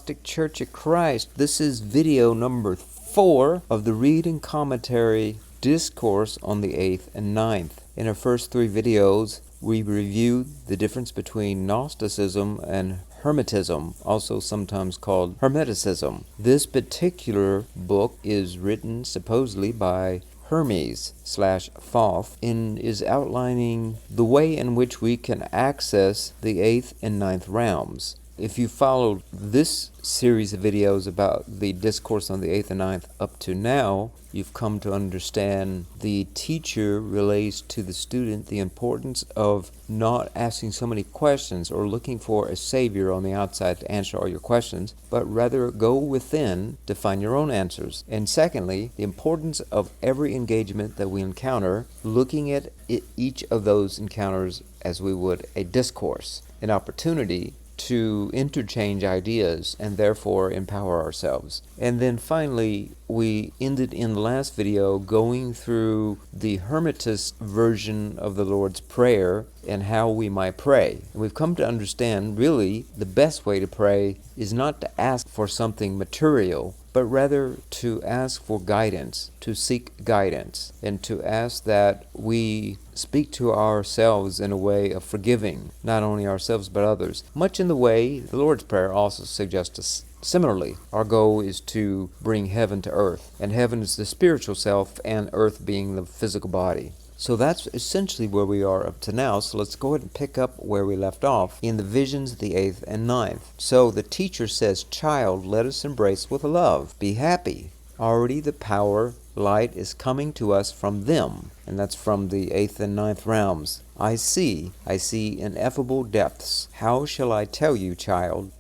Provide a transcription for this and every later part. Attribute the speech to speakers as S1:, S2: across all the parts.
S1: Gnostic Church of Christ. This is video number 4 of the read and commentary Discourse on the 8th and 9th. In our first 3 videos, we reviewed the difference between Gnosticism and Hermetism, also sometimes called Hermeticism. This particular book is written supposedly by Hermes / Thoth and is outlining the way in which we can access the 8th and 9th realms. If you followed this series of videos about the discourse on the 8th and 9th up to now, you've come to understand the teacher relays to the student the importance of not asking so many questions or looking for a savior on the outside to answer all your questions, but rather go within to find your own answers. And secondly, the importance of every engagement that we encounter, looking at each of those encounters as we would a discourse, an opportunity to interchange ideas and therefore empower ourselves. And then finally, we ended in the last video going through the Hermetist version of the Lord's Prayer and how we might pray. And we've come to understand really the best way to pray is not to ask for something material, but rather to ask for guidance, to seek guidance, and to ask that we speak to ourselves in a way of forgiving, not only ourselves but others, much in the way the Lord's Prayer also suggests us. Similarly, our goal is to bring heaven to earth, and heaven is the spiritual self, and earth being the physical body. So that's essentially where we are up to now. So let's go ahead and pick up where we left off in the visions of the 8th and 9th. So the teacher says, "Child, let us embrace with love. Be happy. Already the power, light is coming to us from them." And that's from the 8th and 9th realms. I see ineffable depths. How shall I tell you, child, ...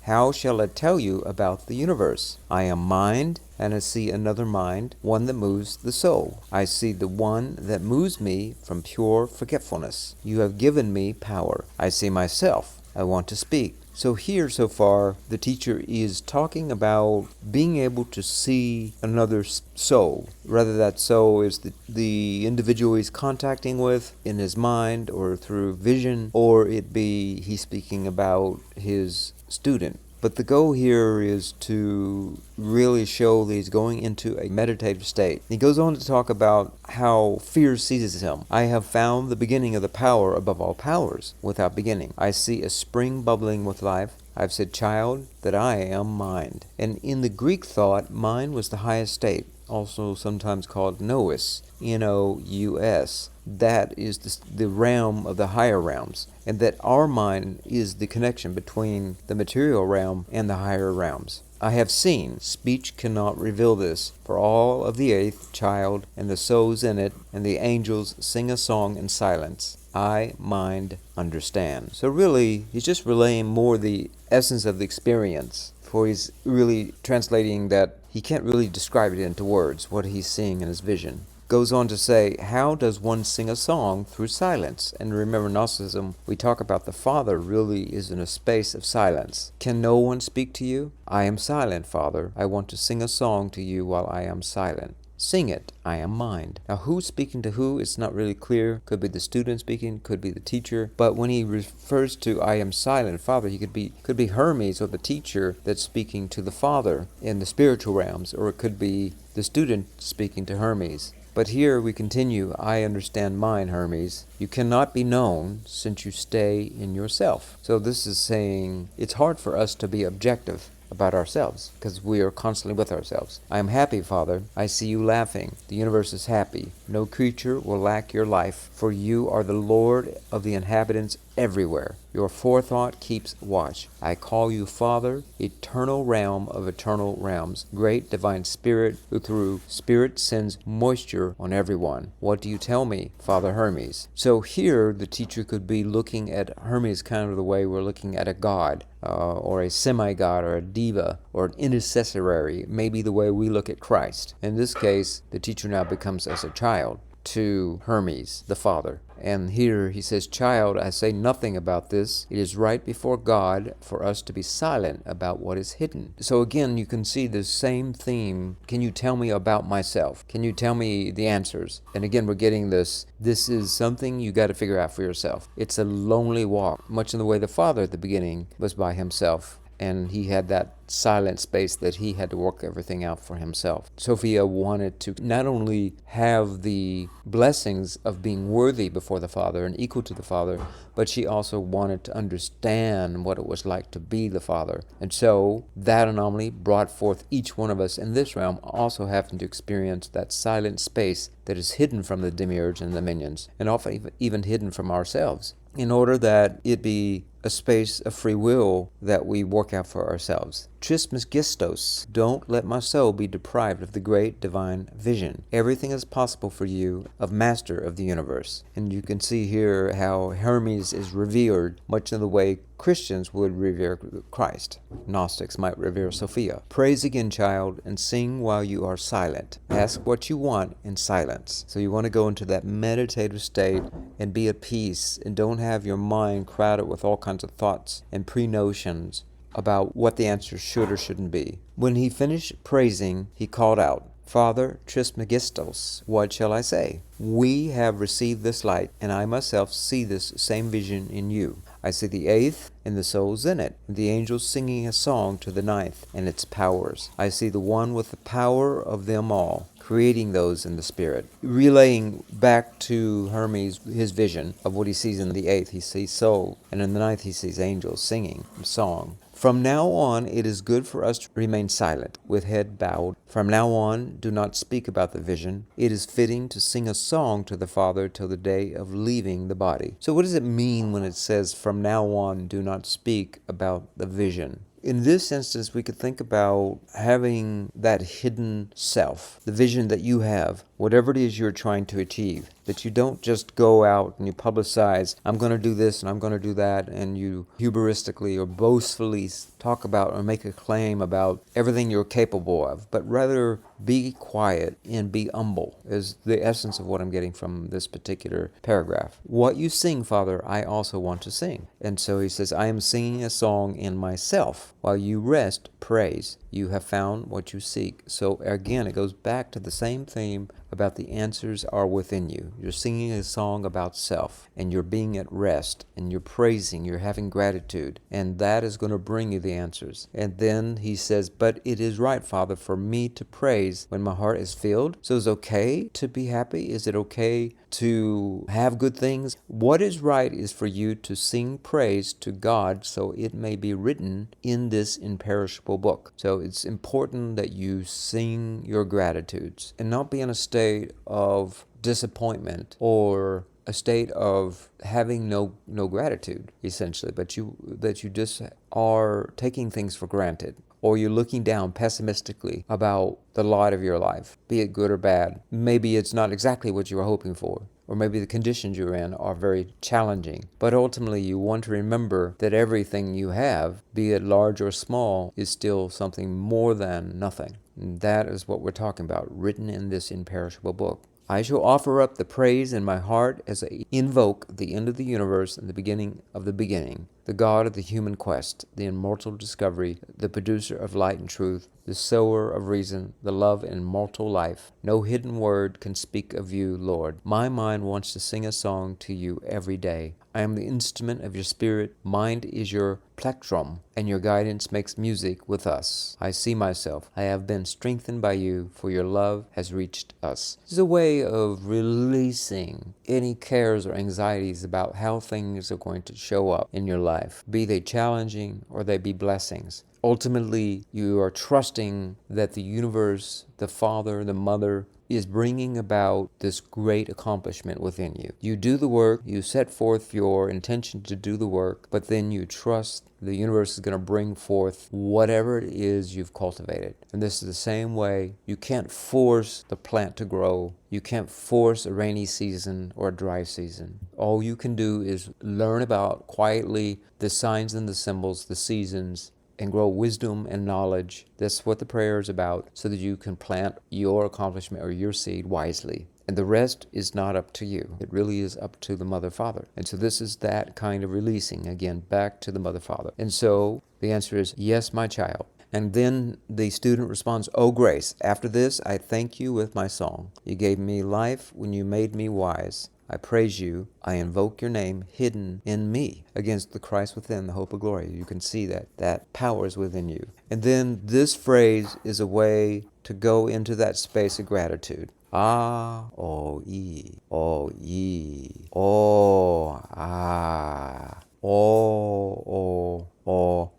S1: How shall I tell you about the universe? I am mind, and I see another mind, one that moves the soul. I see the one that moves me from pure forgetfulness. You have given me power. I see myself. I want to speak. So here, so far, the teacher is talking about being able to see another soul. Whether that soul is the individual he's contacting with in his mind or through vision, or it be he's speaking about his student. But the goal here is to really show that he's going into a meditative state. He goes on to talk about how fear seizes him. I have found the beginning of the power above all powers, without beginning. I see a spring bubbling with life. I've said, child, that I am mind. And in the Greek thought, mind was the highest state, also sometimes called nous, N-O-U-S. That is the realm of the higher realms, and that our mind is the connection between the material realm and the higher realms. I have seen, speech cannot reveal this, for all of the 8th child and the souls in it and the angels sing a song in silence. I, mind, understand. So really, he's just relaying more the essence of the experience, for he's really translating that he can't really describe it into words, what he's seeing in his vision. Goes on to say, how does one sing a song through silence? And remember, Gnosticism, we talk about the Father really is in a space of silence. Can no one speak to you? I am silent, Father. I want to sing a song to you while I am silent. Sing it, I am mind. Now, who's speaking to who? It's not really clear. Could be the student speaking, could be the teacher. But when he refers to I am silent, Father, he could be Hermes or the teacher that's speaking to the Father in the spiritual realms, or it could be the student speaking to Hermes. But here we continue, I understand mine, Hermes. You cannot be known since you stay in yourself. So this is saying it's hard for us to be objective about ourselves because we are constantly with ourselves. I am happy, Father. I see you laughing. The universe is happy. No creature will lack your life, for you are the Lord of the inhabitants everywhere. Your forethought keeps watch. I call you Father, eternal realm of eternal realms, great divine Spirit, who through Spirit sends moisture on everyone. What do you tell me, Father Hermes? So here the teacher could be looking at Hermes kind of the way we're looking at a god, or a semi-god, or a diva, or an intercessory, maybe the way we look at Christ. In this case, the teacher now becomes as a child to Hermes, the Father. And here he says, child, I say nothing about this. It is right before God for us to be silent about what is hidden. So again, you can see the same theme. Can you tell me about myself? Can you tell me the answers? And again, we're getting this. This is something you got to figure out for yourself. It's a lonely walk, much in the way the Father at the beginning was by himself. and he had that silent space that he had to work everything out for himself. Sophia wanted to not only have the blessings of being worthy before the Father and equal to the Father, but she also wanted to understand what it was like to be the Father. And so that anomaly brought forth each one of us in this realm also having to experience that silent space that is hidden from the demiurge and the minions, and often even hidden from ourselves, in order that it be a space of free will that we work out for ourselves. Trismegistos, don't let my soul be deprived of the great divine vision. Everything is possible for you of master of the universe. And you can see here how Hermes is revered, much in the way Christians would revere Christ. Gnostics might revere Sophia. Praise again, child, and sing while you are silent. Ask what you want in silence. So you want to go into that meditative state and be at peace, and don't have your mind crowded with all kinds of thoughts and pre-notions about what the answer should or shouldn't be. When he finished praising, he called out, Father Trismegistos, what shall I say? We have received this light, and I myself see this same vision in you. I see the eighth and the souls in it, and the angels singing a song to the ninth and its powers. I see the one with the power of them all, creating those in the spirit. Relaying back to Hermes his vision of what he sees in the eighth, he sees soul, and in the ninth he sees angels singing a song. From now on, it is good for us to remain silent, with head bowed. From now on, do not speak about the vision. It is fitting to sing a song to the Father till the day of leaving the body. So what does it mean when it says, from now on, do not speak about the vision? In this instance, we could think about having that hidden self, the vision that you have, whatever it is you're trying to achieve, that you don't just go out and you publicize, I'm going to do this and I'm going to do that, and you hubristically or boastfully talk about or make a claim about everything you're capable of, but rather be quiet and be humble is the essence of what I'm getting from this particular paragraph. What you sing, Father, I also want to sing. And so he says, I am singing a song in myself. While you rest, praise. You have found what you seek. So again, it goes back to the same theme about the answers are within you. You're singing a song about self, and you're being at rest, and you're praising, you're having gratitude, and that is going to bring you the answers. And then he says, but it is right, Father, for me to praise when my heart is filled. So it's okay to be happy? Is it okay to have good things? What is right is for you to sing praise to God so it may be written in this imperishable book. So it's important that you sing your gratitudes and not be in a state of disappointment or a state of having no gratitude, essentially, but that you just are taking things for granted, or you're looking down pessimistically about the lot of your life, be it good or bad. Maybe it's not exactly what you were hoping for, or maybe the conditions you're in are very challenging. But ultimately, you want to remember that everything you have, be it large or small, is still something more than nothing. And that is what we're talking about, written in this imperishable book. I shall offer up the praise in my heart as I invoke the end of the universe and the beginning of the beginning, the God of the human quest, the immortal discovery, the producer of light and truth, the sower of reason, the love and immortal life. No hidden word can speak of you, Lord. My mind wants to sing a song to you every day. I am the instrument of your spirit. Mind is your plectrum, and your guidance makes music with us. I see myself. I have been strengthened by you, for your love has reached us. This is a way of releasing any cares or anxieties about how things are going to show up in your life, be they challenging or they be blessings. Ultimately, you are trusting that the universe, the Father, the Mother, is bringing about this great accomplishment within you. You do the work, you set forth your intention to do the work, but then you trust the universe is going to bring forth whatever it is you've cultivated. And this is the same way. You can't force the plant to grow. You can't force a rainy season or a dry season. All you can do is learn about quietly the signs and the symbols, the seasons, and grow wisdom and knowledge. That's what the prayer is about, so that you can plant your accomplishment or your seed wisely. And the rest is not up to you. It really is up to the Mother Father. And so this is that kind of releasing, again, back to the Mother Father. And so the answer is, yes, my child. And then the student responds, O grace, after this I thank you with my song. You gave me life when you made me wise. I praise you. I invoke your name hidden in me against the Christ within, the hope of glory. You can see that power is within you. And then this phrase is a way to go into that space of gratitude. Ah, oh, ye, oh, ye, oh, ah, oh, oh, oh,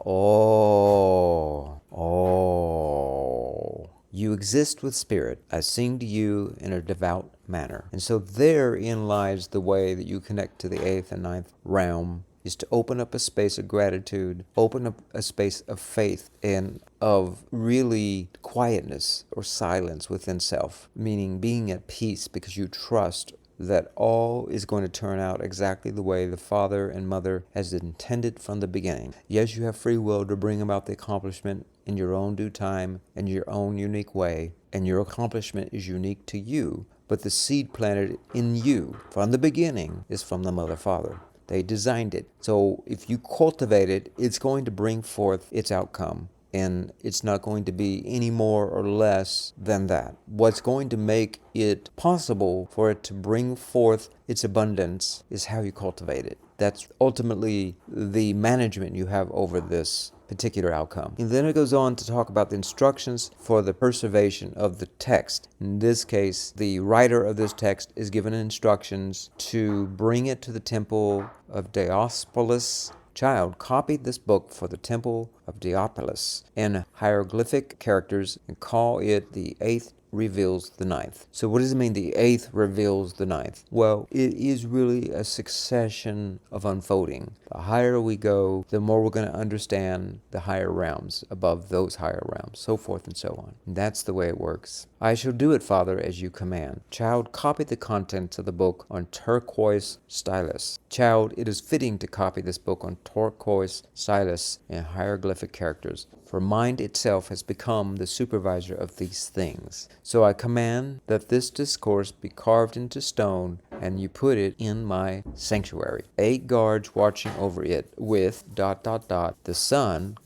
S1: oh, oh. You exist with spirit. I sing to you in a devout manner. And so therein lies the way that you connect to the 8th and 9th realm, is to open up a space of gratitude, open up a space of faith and of really quietness or silence within self, meaning being at peace because you trust that all is going to turn out exactly the way the Father and Mother has intended from the beginning. Yes, you have free will to bring about the accomplishment in your own due time and your own unique way, and your accomplishment is unique to you, but the seed planted in you from the beginning is from the Mother Father. They designed it. So if you cultivate it, it's going to bring forth its outcome. And it's not going to be any more or less than that. What's going to make it possible for it to bring forth its abundance is how you cultivate it. That's ultimately the management you have over this particular outcome. And then it goes on to talk about the instructions for the preservation of the text. In this case, the writer of this text is given instructions to bring it to the temple of Diospolis. Child, copy this book for the temple of Diospolis in hieroglyphic characters and call it the 8th reveals the 9th. So what does it mean the 8th reveals the 9th? Well, it is really a succession of unfolding. The higher we go, the more we're going to understand the higher realms above those higher realms, so forth and so on. And that's the way it works. I shall do it, Father, as you command. Child, copy the contents of the book on turquoise stylus. Child, it is fitting to copy this book on turquoise stylus in hieroglyphic characters, for mind itself has become the supervisor of these things. So I command that this discourse be carved into stone, and you put it in my sanctuary. 8 guards watching over it with ... the sun,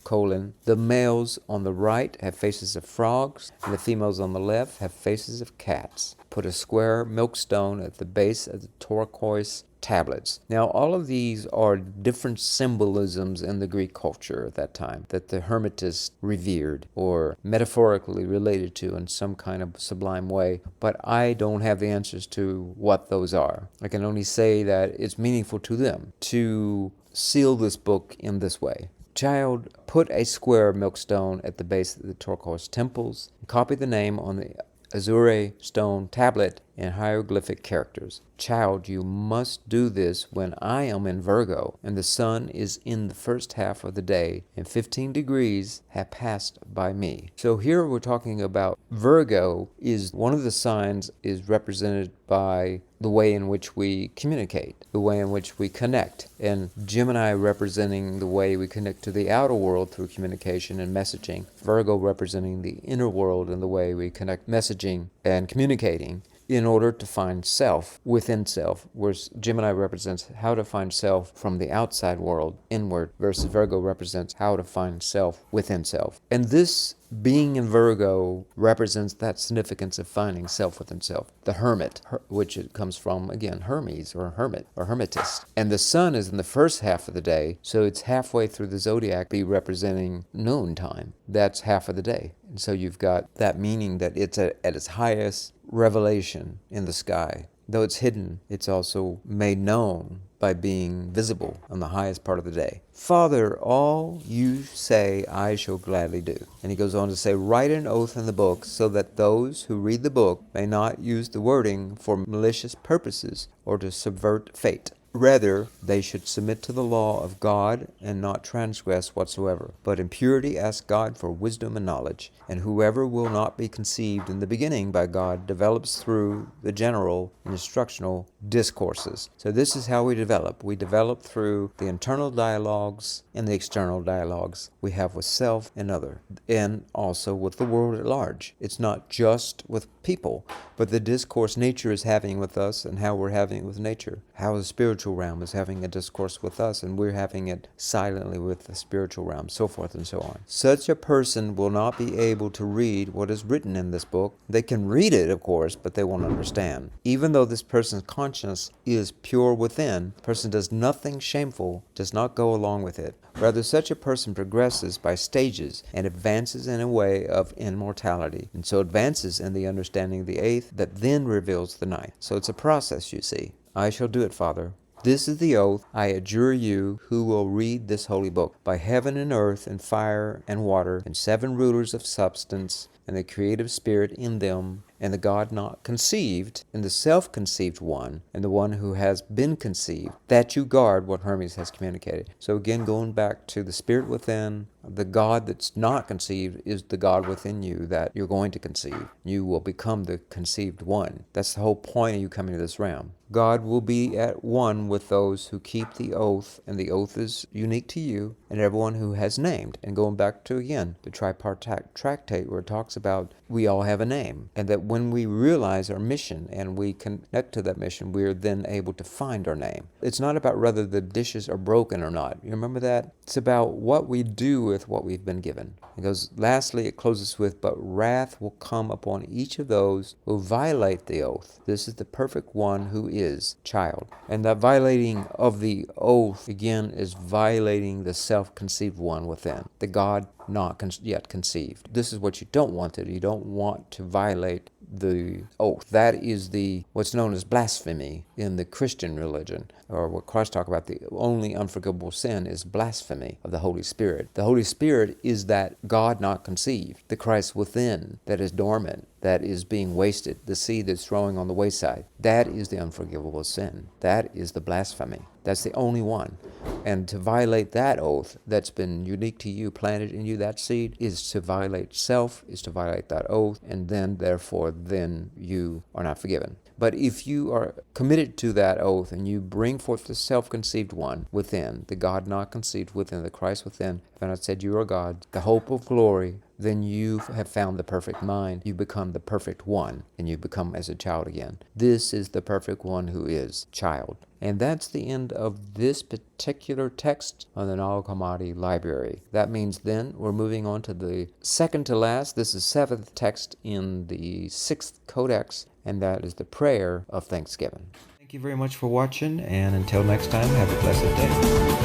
S1: the males on the right have faces of frogs, and the females on the left have faces of cats. Put a square millstone at the base of the turquoise tablets. Now, all of these are different symbolisms in the Greek culture at that time that the Hermetists revered or metaphorically related to in some kind of sublime way, but I don't have the answers to what those are. I can only say that it's meaningful to them to seal this book in this way. Child, put a square millstone at the base of the turquoise temples, and copy the name on the azure stone tablet in hieroglyphic characters. Child, you must do this when I am in Virgo and the sun is in the first half of the day and 15 degrees have passed by me. So here we're talking about Virgo is one of the signs is represented by the way in which we communicate, the way in which we connect, and Gemini representing the way we connect to the outer world through communication and messaging, Virgo representing the inner world and the way we connect messaging and communicating in order to find self within self, whereas Gemini represents how to find self from the outside world inward, versus Virgo represents how to find self within self. And this being in Virgo represents that significance of finding self within self. The hermit, which it comes from, again, Hermes or hermit or hermetist. And the sun is in the first half of the day, so it's halfway through the zodiac, be representing noon time. That's half of the day. And so you've got that meaning that it's at its highest revelation in the sky. Though it's hidden, it's also made known by being visible on the highest part of the day. Father, all you say I shall gladly do. And he goes on to say, write an oath in the book so that those who read the book may not use the wording for malicious purposes or to subvert fate. Rather, they should submit to the law of God and not transgress whatsoever, but in purity ask God for wisdom and knowledge. And whoever will not be conceived in the beginning by God develops through the general and instructional discourses. So this is how we develop. We develop through the internal dialogues and the external dialogues we have with self and other, and also with the world at large. It's not just with people, but the discourse nature is having with us and how we're having it with nature, how the spiritual spiritual realm is having a discourse with us, and we're having it silently with the spiritual realm, so forth and so on. Such a person will not be able to read what is written in this book. They can read it, of course, but they won't understand. Even though this person's conscience is pure within, the person does nothing shameful, does not go along with it. Rather, such a person progresses by stages and advances in a way of immortality, and so advances in the understanding of the eighth that then reveals the ninth. So it's a process, you see. I shall do it, Father. This is the oath I adjure you who will read this holy book. By heaven and earth and fire and water and 7 rulers of substance and the creative spirit in them, and the God not conceived, and the self-conceived one, and the one who has been conceived, that you guard what Hermes has communicated. So again, going back to the spirit within, the God that's not conceived is the God within you that you're going to conceive. You will become the conceived one. That's the whole point of you coming to this realm. God will be at one with those who keep the oath, and the oath is unique to you and everyone who has named. And going back to, again, the tripartite tractate where it talks about we all have a name, and that when we realize our mission and we connect to that mission, we're then able to find our name. It's not about whether the dishes are broken or not. You remember that? It's about what we do with what we've been given. It goes, lastly, it closes with, but wrath will come upon each of those who violate the oath. This is the perfect one who is child. And that violating of the oath, again, is violating the self-conceived one within, the God not yet conceived. This is what you don't want to do. You don't want to violate the oath. That is what's known as blasphemy in the Christian religion, or what Christ talked about. The only unforgivable sin is blasphemy of the Holy Spirit. The Holy Spirit is that God not conceived, the Christ within that is dormant, that is being wasted, the seed that's throwing on the wayside. That is the unforgivable sin. That is the blasphemy. That's the only one. And to violate that oath that's been unique to you, planted in you, that seed, is to violate self, is to violate that oath, and then, therefore, then you are not forgiven. But if you are committed to that oath and you bring forth the self-conceived one within, the God not conceived within, the Christ within, if I not said you are God, the hope of glory, then you have found the perfect mind. You become the perfect one, and you become as a child again. This is the perfect one who is child. And that's the end of this particular text on the Nag Hammadi library. That means then we're moving on to the second to last. This is 7th text in the 6th codex, and that is the prayer of thanksgiving. Thank you very much for watching, and until next time, have a blessed day.